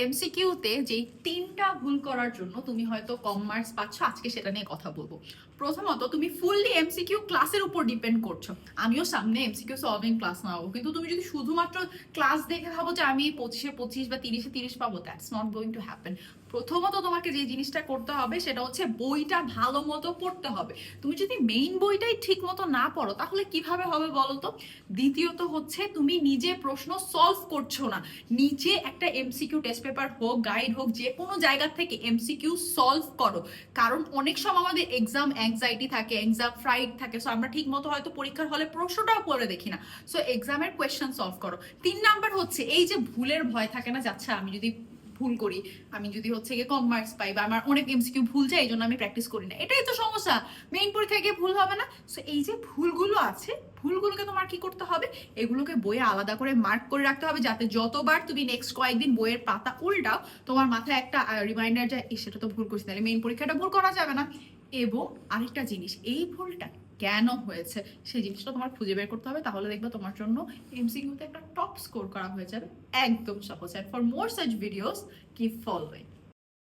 এমসিকিউতে যেই 3টা ভুল করার জন্য তুমি হয়তো কম মার্কস পাচ্ছ, আজকে সেটা নিয়ে কথা বলবো। প্রথমত, তুমি ফুললি এমসিকিউ ক্লাসের উপর ডিপেন্ড করছো। আমিও সামনে এমসিকিউ সলভিং ক্লাস নাও, কিন্তু তুমি যদি শুধুমাত্র ক্লাস দেখে ভাবো যে আমি 25-এ 25 বা 30-এ 30 পাবো, that's not going to happen. প্রথমত তোমাকে যে জিনিসটা করতে হবে সেটা হচ্ছে বইটা ভালো মতো পড়তে হবে। তুমি যদি মেইন বইটাই ঠিক মতো না পড়ো তাহলে কিভাবে হবে বলো তো? দ্বিতীয়ত হচ্ছে তুমি নিজে প্রশ্ন সলভ করছো না। নিচে একটা এমসিকিউ টেস্ট পেপার হোক, গাইড হোক, যে কোনো জায়গা থেকে এমসিকিউ সলভ করো। কারণ অনেক সময় আমাদের এক্সাম অ্যাংজাইটি থাকে, এক্সাম ফ্রাইড থাকে, সো আমরা ঠিক মতো হয়তো পরীক্ষার হলে প্রশ্নটাও পড়ে দেখি না। সো এক্সামের কোয়েশ্চেন সলভ করো। 3 নাম্বার হচ্ছে এই যে ভুলের ভয় থাকে না, যাচ্ছে আমি যদি ভুল করি, আমি যদি হচ্ছে গিয়ে কম মার্কস পাই, বা আমার অনেক এমসিকিউ ভুল যায়, এই জন্য আমি প্র্যাকটিস করি না, এটাই তো সমস্যা। মেইন পরীক্ষায় গিয়ে ভুল হবে না। সো এই যে ভুলগুলো আছে, ভুলগুলোকে তোমার কি করতে হবে? এগুলোকে বইয়ে আলাদা করে মার্ক করে রাখতে হবে, যাতে যতবার তুমি নেক্সট কয়েকদিন বইয়ের পাতা উল্টাও তোমার মাথায় একটা রিমাইন্ডার যায়, সেটা তো ভুল করছি, তাহলে মেইন পরীক্ষাটা ভুল করা যাবে না। এবং আরেকটা জিনিস, এই ভুলটা কেন হয়েছে সেই জিনিসটা তোমার খুঁজে বের করতে হবে। তাহলে দেখবে তোমার জন্য এমসিকিউতে একটা টপ স্কোর করা হয়ে যাবে। একদম সহজ। For more such videos keep following.